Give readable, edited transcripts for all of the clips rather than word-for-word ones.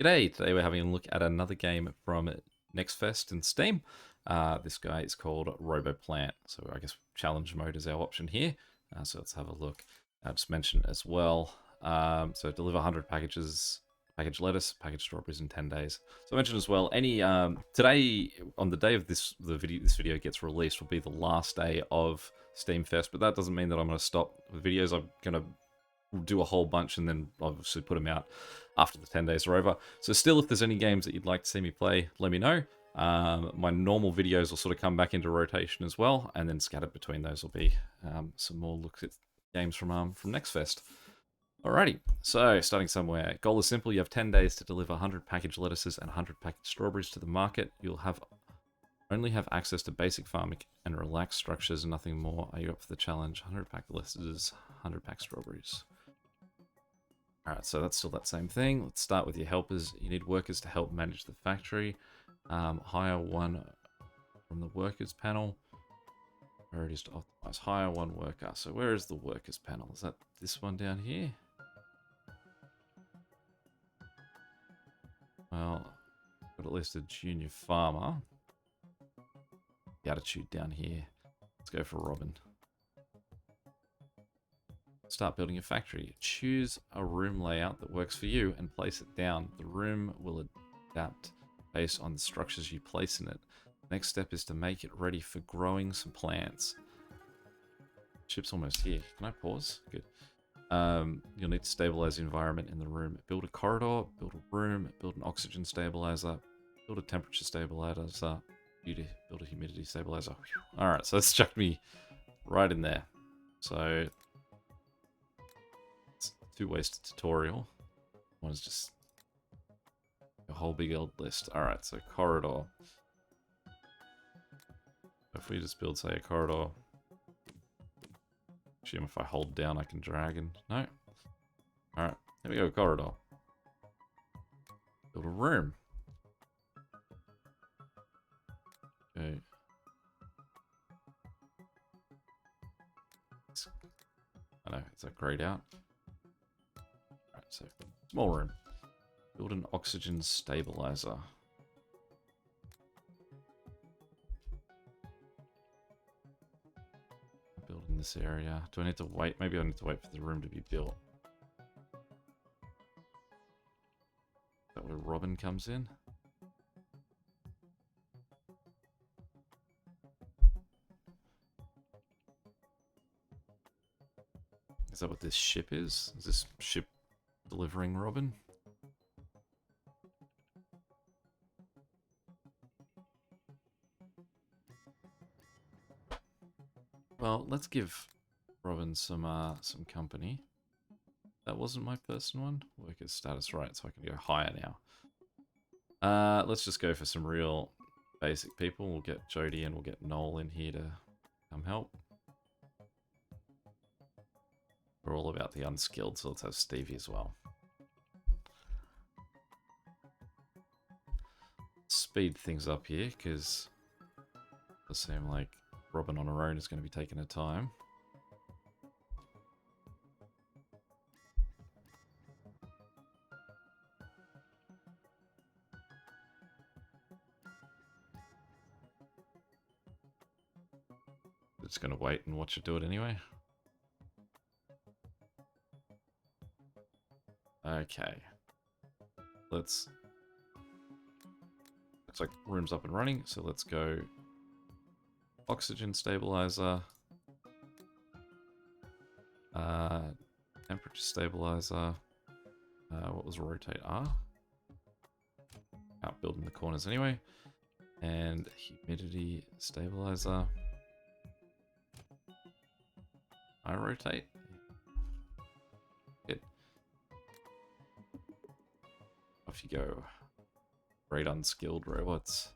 Today we're having a look at another game from Nextfest in Steam. This guy is called Roboplant. So I guess challenge mode is our option here. So let's have a look. I'll just mention as well. So deliver 100 packages, package lettuce, package strawberries in 10 days. So I mentioned as well, any today on the day of this video gets released will be the last day of Steamfest, but that doesn't mean that I'm going to stop the videos. I'm going to do a whole bunch and then obviously put them out after the 10 days are over. So still, if there's any games that you'd like to see me play, let me know. My normal videos will sort of come back into rotation as well, and then scattered between those will be some more looks at games from Nextfest. Alrighty, so starting somewhere. Goal is simple. You have 10 days to deliver 100 package lettuces and 100 package strawberries to the market. You'll only have access to basic farming and relaxed structures and nothing more. Are you up for the challenge? 100 pack lettuces, 100 pack strawberries. Alright, so that's still that same thing. Let's start with your helpers. You need workers to help manage the factory. Hire one from the workers panel. Priorities to optimize. Hire one worker. So where is the workers panel? Is that this one down here? Well, got at least a junior farmer. The attitude down here. Let's go for Robin. Start building a factory. Choose a room layout that works for you and place it down. The room will adapt based on the structures you place in it. Next step is to make it ready for growing some plants. Ship's almost here. Can I pause? Good. You'll need to stabilize the environment in the room. Build a corridor, build a room, build an oxygen stabilizer, build a temperature stabilizer, build a humidity stabilizer. Alright, so that's chucked me right in there. So two wasted tutorial. One is just a whole big old list. Alright, so corridor. If we just build, say, a corridor. Assume if I hold down I can drag and... No. Alright, here we go, corridor. Build a room. Okay. I know, is that grayed out? Alright, so small room. Build an oxygen stabilizer. Build in this area. Do I need to wait? Maybe I need to wait for the room to be built. Is that where Robin comes in? Is that what this ship is? Is this ship delivering Robin? Well, let's give Robin some company. That wasn't my person one. Worker status, right, so I can go higher now. Let's just go for some real basic people. We'll get Jody and we'll get Noel in here to come help. We're all about the unskilled, so let's have Stevie as well. Speed things up here, because it does seem like Robin on her own is going to be taking her time. Just going to wait and watch her do it anyway. Okay. Looks like room's up and running, so let's go oxygen stabilizer, temperature stabilizer, what was rotate R? Can't build in the corners anyway, and humidity stabilizer. I rotate. Good. Off you go. Great unskilled robots.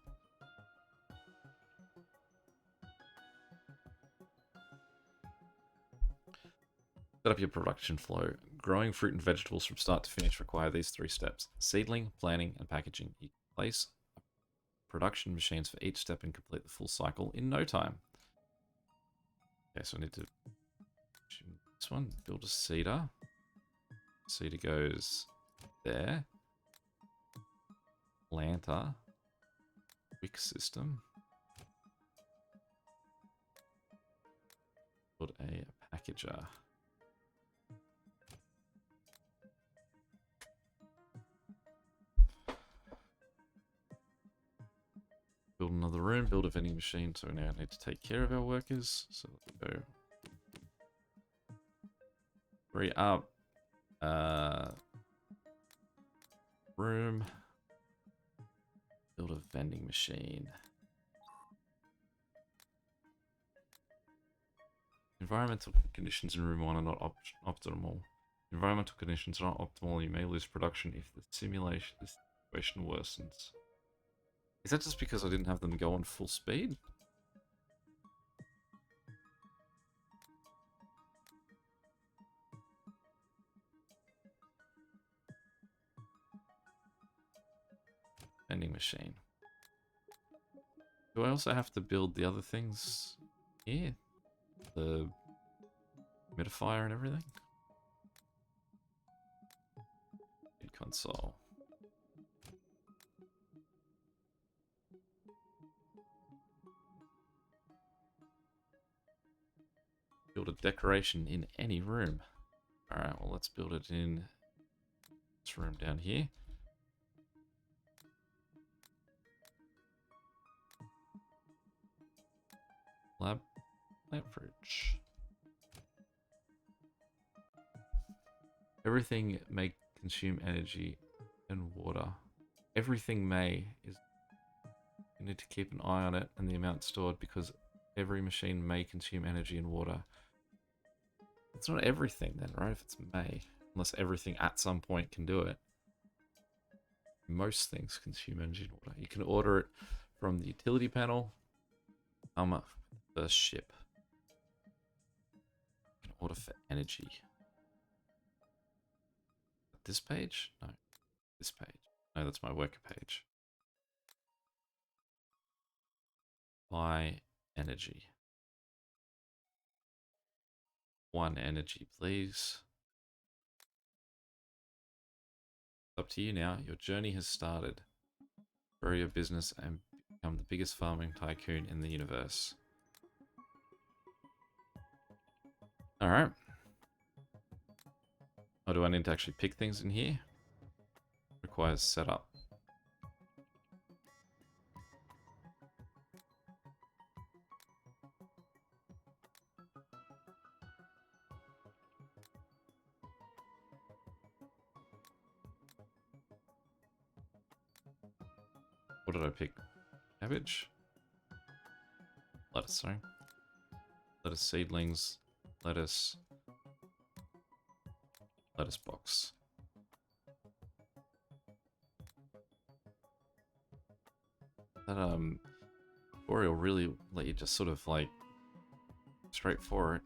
Set up your production flow. Growing fruit and vegetables from start to finish require these 3 steps. Seedling, planting, and packaging. You place production machines for each step and complete the full cycle in no time. Okay, so I need to... This one, build a seeder. Seeder goes there. planter. Quick system. Build a packager. Build another room, build a vending machine, so now I need to take care of our workers. So let's go. Free up. Room. Build a vending machine. Environmental conditions in room 1 are not optimal. Environmental conditions are not optimal. You may lose production if the situation worsens. Is that just because I didn't have them go on full speed? Vending machine. Do I also have to build the other things here? The humidifier and everything? Console. Build a decoration in any room. Alright, well let's build it in this room down here. Lamp fridge. Everything may consume energy and water. Everything may is... You need to keep an eye on it and the amount stored because every machine may consume energy and water. It's not everything then, right? If it's may. Unless everything at some point can do it. Most things consume energy and water. You can order it from the utility panel. The ship. You can order for energy. This page? No. This page. No, that's my worker page. Buy energy. 1 energy, please. It's up to you now. Your journey has started. Grow your business and become the biggest farming tycoon in the universe. Alright. Oh, do I need to actually pick things in here? Requires setup. What did I pick? Cabbage? Lettuce, sorry. Lettuce seedlings. Lettuce. Lettuce box. That tutorial really let you just sort of like straight for it.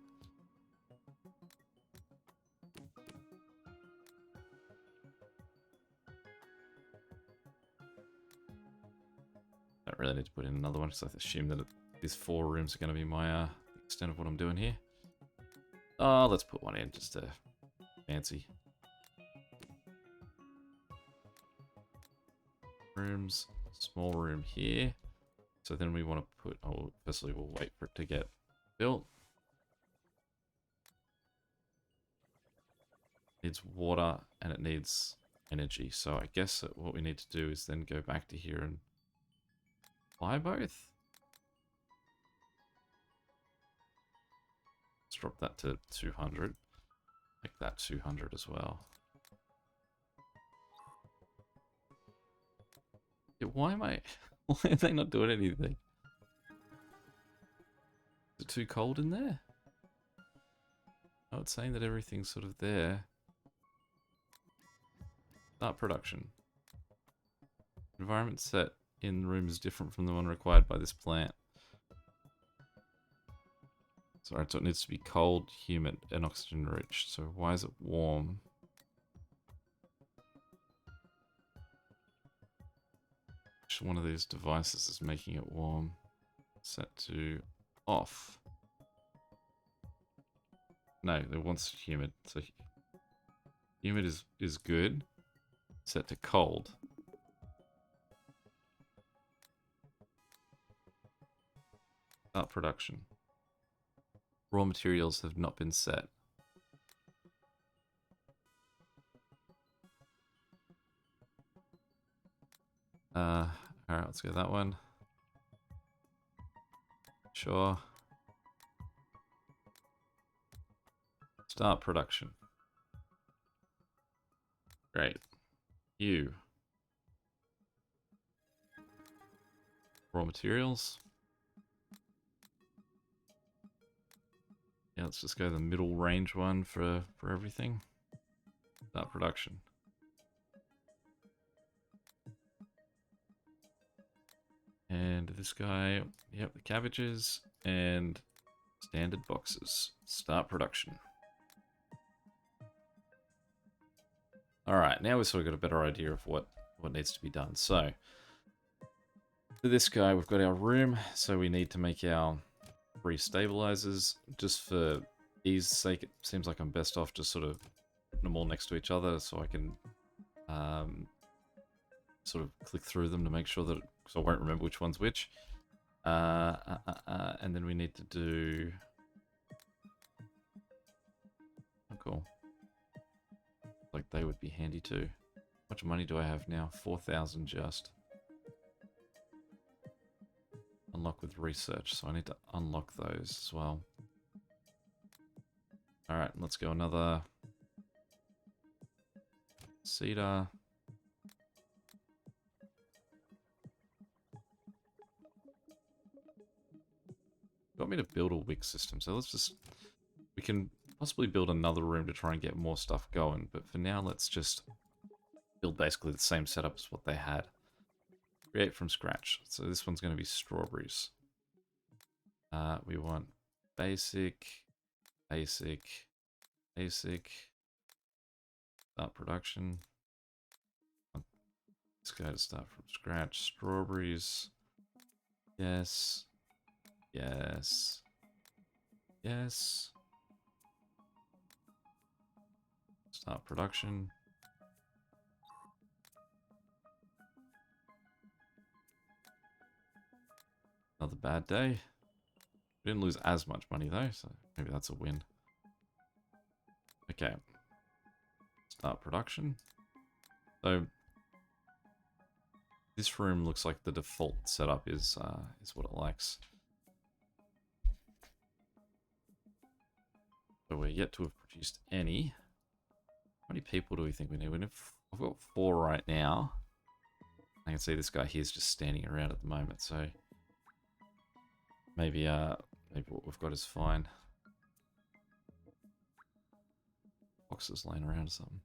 Don't really need to put in another one because I assume that these 4 rooms are going to be my extent of what I'm doing here. Oh, let's put one in just to fancy. Rooms, small room here. So then we want to put, oh, firstly we'll wait for it to get built. It needs water and it needs energy. So I guess that what we need to do is then go back to here and buy both. Let's drop that to 200. Make that 200 as well. Yeah, why am I... Why are they not doing anything? Is it too cold in there? Oh, it's saying that everything's sort of there. Start production. Environment set in room is different from the one required by this plant. Sorry, so it needs to be cold, humid, and oxygen rich. So why is it warm? Which one of these devices is making it warm? Set to off. No, it wants humid. So humid is good. Set to cold. Start production. Raw materials have not been set. Alright, let's go that one. Sure. Start production. Great. You. Raw materials. Yeah, let's just go the middle range one for everything. Start production. And this guy, yep, the cabbages and standard boxes. Start production. Alright, now we've sort of got a better idea of what needs to be done. So, for this guy, we've got our room, so we need to make our 3 stabilizers. Just for ease sake, it seems like I'm best off just sort of putting them all next to each other so I can sort of click through them to make sure that, because I won't remember which one's which. And then we need to do... Oh, cool. Like they would be handy too. How much money do I have now? 4,000 just. Unlock with research, so I need to unlock those as well. Alright, let's go another cedar. Got me to build a wick system, so let's just... We can possibly build another room to try and get more stuff going, but for now let's just build basically the same setup as what they had. Create from scratch. So this one's going to be strawberries. We want basic, basic, basic. Start production. This guy to start from scratch. Strawberries. Yes. Yes. Yes. Start production. Another bad day. We didn't lose as much money though, so maybe that's a win. Okay. Start production. So this room looks like the default setup is what it likes. So we're yet to have produced any. How many people do we think we need? I've got 4 right now. I can see this guy here is just standing around at the moment, so maybe what we've got is fine. Boxes laying around or something.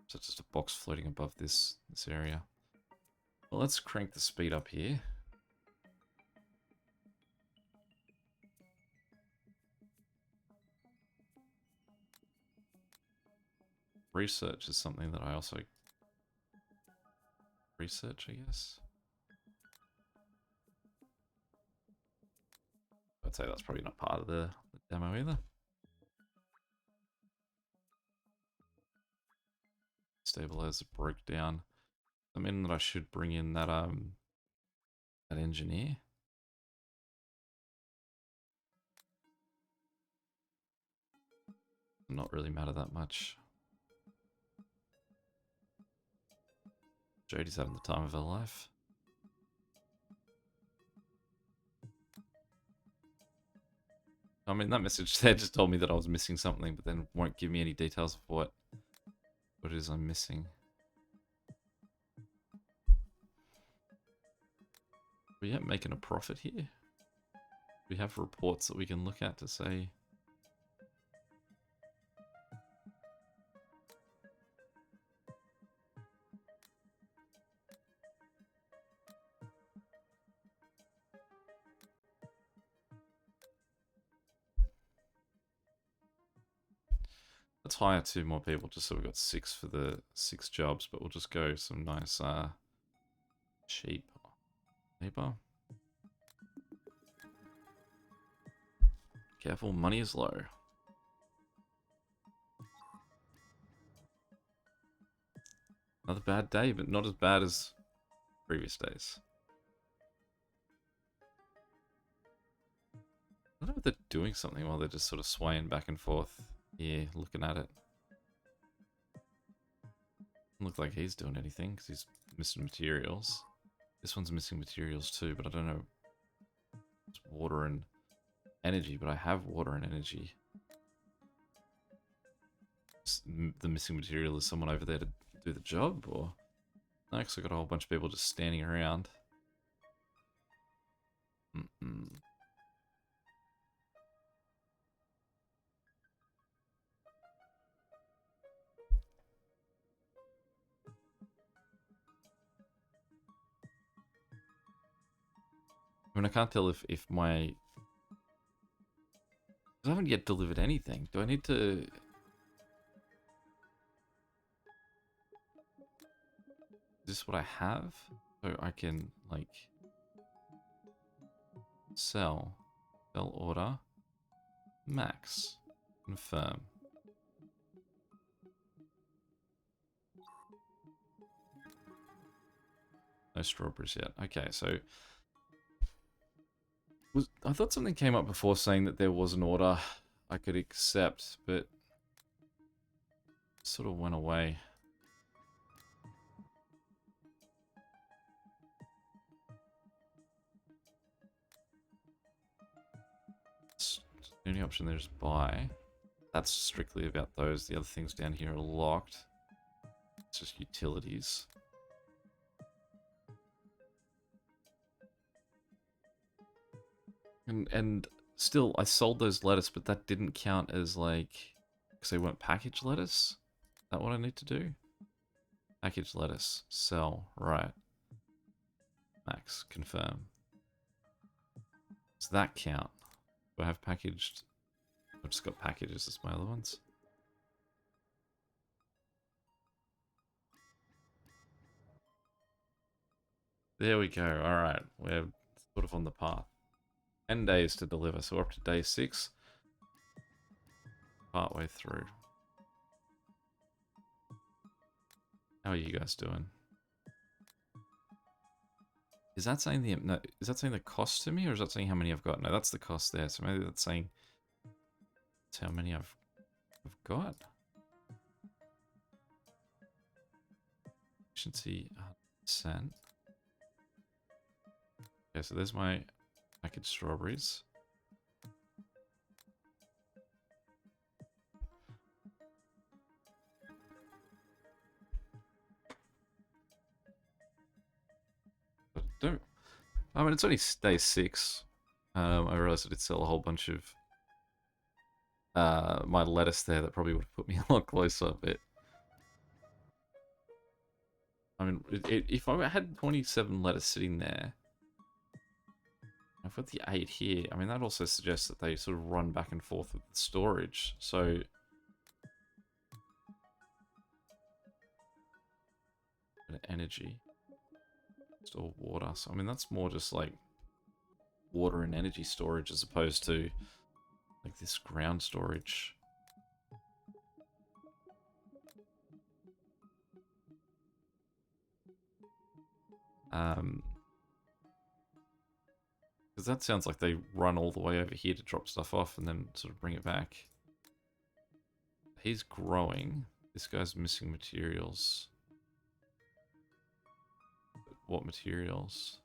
So it's just a box floating above this area. Well, let's crank the speed up here. Research is something that I also research, I guess. I'd say that's probably not part of the demo either. Stabilizer broke down. I mean that I should bring in that that engineer. Not really matter that much. Jodie's having the time of her life. I mean, that message there just told me that I was missing something, but then won't give me any details of what it is I'm missing. Are we yet making a profit here? We have reports that we can look at to say... Let's hire 2 more people just so we've got 6 for the 6 jobs, but we'll just go some nice cheap labor. Careful, money is low. Another bad day, but not as bad as previous days. they're doing something while they're just sort of swaying back and forth here, looking at it. Doesn't look like he's doing anything because he's missing materials. This one's missing materials too, but I don't know. It's water and energy, but I have water and energy. The missing material is someone over there to do the job, or no? Because I got a whole bunch of people just standing around. I mean, I can't tell if my... I haven't yet delivered anything. Do I need to... Is this what I have? So I can, like... Sell order. Max. Confirm. No strawberries yet. Okay, so... I thought something came up before saying that there was an order I could accept, but it sort of went away. The only option there is buy. That's strictly about those. The other things down here are locked. It's just utilities. And still, I sold those lettuce, but that didn't count as, like... Because they weren't packaged lettuce? Is that what I need to do? Packaged lettuce. Sell. Right. Max. Confirm. Does that count? Do I have packaged? I've just got packages as my other ones. There we go. Alright. We're sort of on the path. 10 days to deliver, so we're up to day 6. Partway through. How are you guys doing? Is that saying the no, is that saying the cost to me, or is that saying how many I've got? No, that's the cost there. So maybe that's saying that's how many I've got. Efficiency 100%. Okay, so there's my packaged strawberries. But don't. I mean, it's only day 6. I realized I did sell a whole bunch of my lettuce there. That probably would have put me a lot closer, but I mean, if I had 27 lettuce sitting there, I've got the 8 here. I mean, that also suggests that they sort of run back and forth with the storage. So energy, store water. So I mean, that's more just like water and energy storage as opposed to like this ground storage. Because that sounds like they run all the way over here to drop stuff off and then sort of bring it back. He's growing. This guy's missing materials. What materials?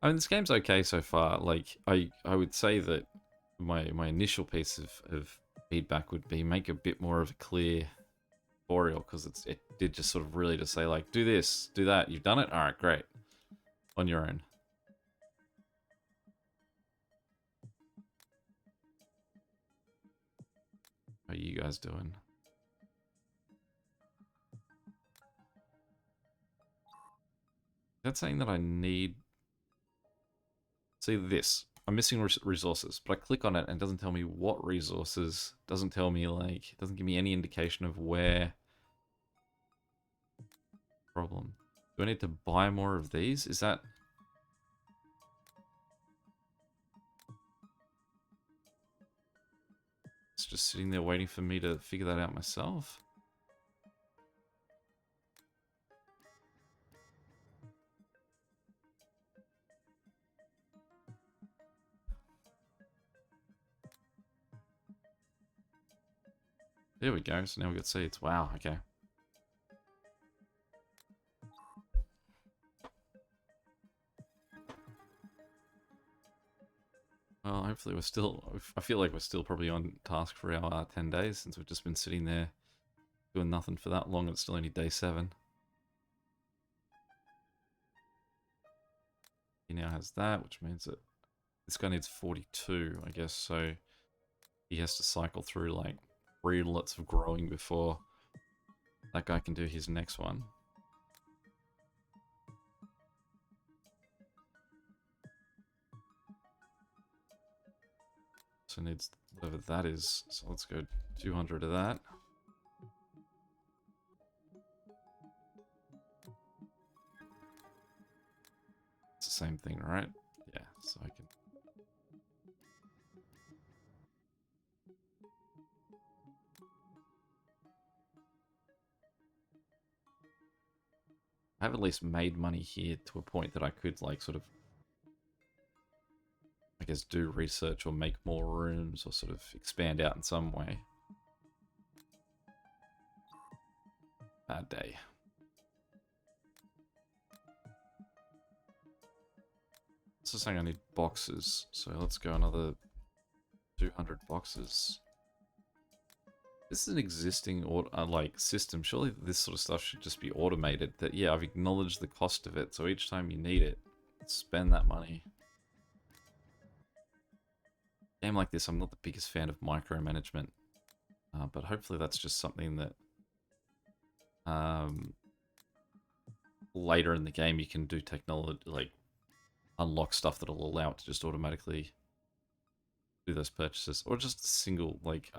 I mean, this game's okay so far. Like, I would say that my initial piece of feedback would be make a bit more of a clear tutorial, because it did just sort of really just say, like, do this, do that. You've done it? Alright, great. On your own. How are you guys doing? That's saying that I need... See this. I'm missing resources, but I click on it and it doesn't tell me what resources. Doesn't tell me, like, it doesn't give me any indication of where. Problem. Do I need to buy more of these? Is that... It's just sitting there waiting for me to figure that out myself. There we go. So now we've got seeds. Wow, okay. Well, hopefully we're still... I feel like we're still probably on task for our 10 days, since we've just been sitting there doing nothing for that long. It's still only day 7. He now has that, which means that this guy needs 42, I guess, so he has to cycle through like 3 lots of growing before that guy can do his next one. So needs whatever that is, so let's go 200 of that. It's the same thing, right? Yeah, so I can... I have at least made money here to a point that I could, like, sort of, I guess, do research or make more rooms or sort of expand out in some way. Bad day. It's just saying I need boxes, so let's go another 200 boxes. This is an existing like system. Surely this sort of stuff should just be automated. That, yeah, I've acknowledged the cost of it, so each time you need it, spend that money. Game like this, I'm not the biggest fan of micromanagement, but hopefully that's just something that later in the game you can do technology, like unlock stuff that'll allow it to just automatically do those purchases, or just a single, like...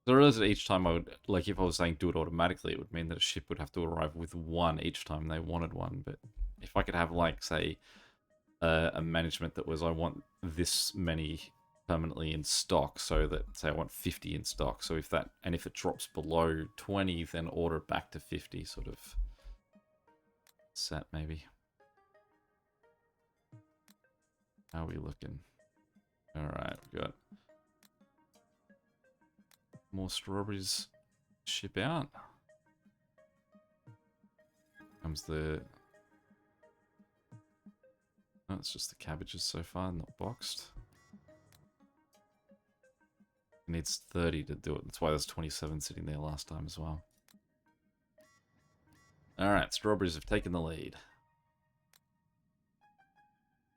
So I realized that each time I would, like, if I was saying do it automatically, it would mean that a ship would have to arrive with 1 each time they wanted one. But if I could have, like, say, a management that was, I want this many permanently in stock, so that, say, I want 50 in stock. So if that, and if it drops below 20, then order it back to 50, sort of set, maybe. How are we looking? Alright, we've got more strawberries ship out. Comes the... Oh, it's just the cabbages so far, not boxed. It needs 30 to do it. That's why there's 27 sitting there last time as well. Alright, strawberries have taken the lead.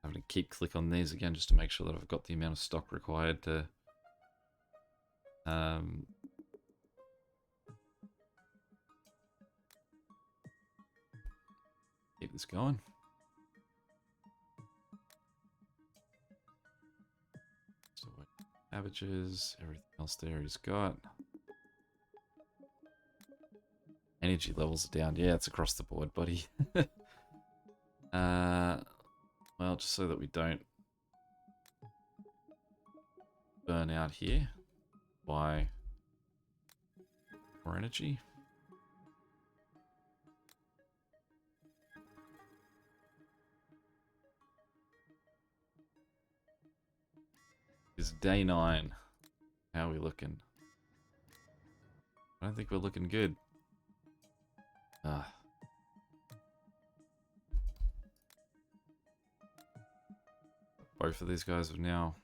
I'm going to keep click on these again just to make sure that I've got the amount of stock required to keep this going. So cabbages, everything else there he's got. Energy levels are down. Yeah, it's across the board, buddy. Well, just so that we don't burn out here by more energy. It's day 9. How are we looking? I don't think we're looking good. Both of these guys have now...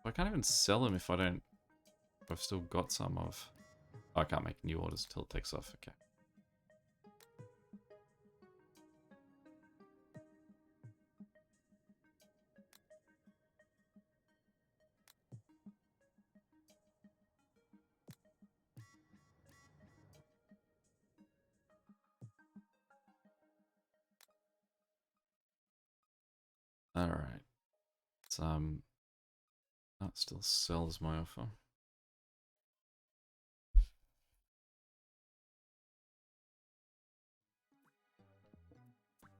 I can't even sell them if I don't... If I've still got some of... Oh, I can't make new orders until it takes off. Okay. Alright. It's, that still sells my offer.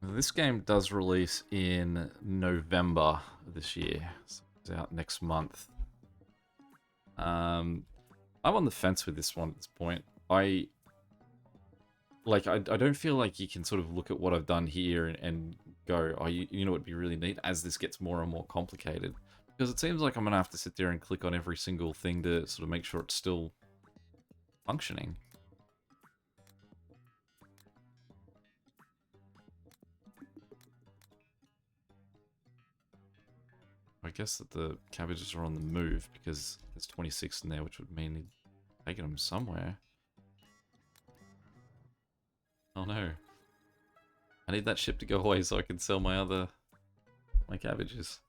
This game does release in November this year. So it's out next month. I'm on the fence with this one at this point. I don't feel like you can sort of look at what I've done here and go, oh, you know what would be really neat as this gets more and more complicated. Because it seems like I'm going to have to sit there and click on every single thing to sort of make sure it's still functioning. I guess that the cabbages are on the move because there's 26 in there, which would mean taking them somewhere. Oh no. I need that ship to go away so I can sell my cabbages.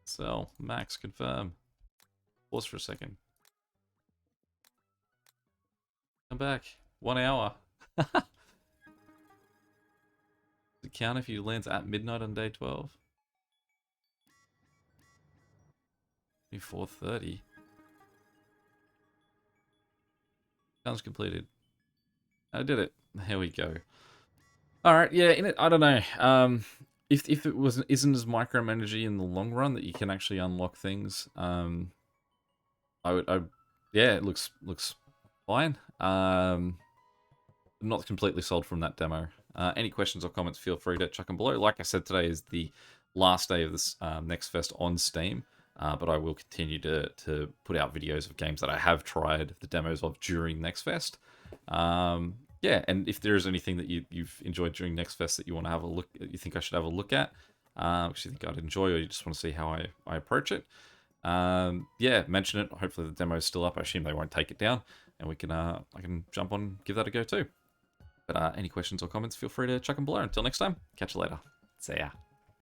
Sell. Max, confirm. Pause for a second. Come back. 1 hour. Does it count if you lands at midnight on day 12? 4:30. Challenge completed. I did it. There we go. All right, yeah. I don't know. If it isn't as micromanagey in the long run that you can actually unlock things, yeah, it looks fine. Not completely sold from that demo. Any questions or comments, feel free to chuck them below. Like I said, today is the last day of this Next Fest on Steam, but I will continue to put out videos of games that I have tried the demos of during Next Fest. Yeah, and if there is anything that you've enjoyed during Next Fest that you want to have a look, you think I should have a look at, which you think I'd enjoy, or you just want to see how I approach it, yeah, mention it. Hopefully the demo is still up. I assume they won't take it down, and we can I can jump on and give that a go too. But any questions or comments, feel free to chuck them below. Until next time, catch you later. See ya.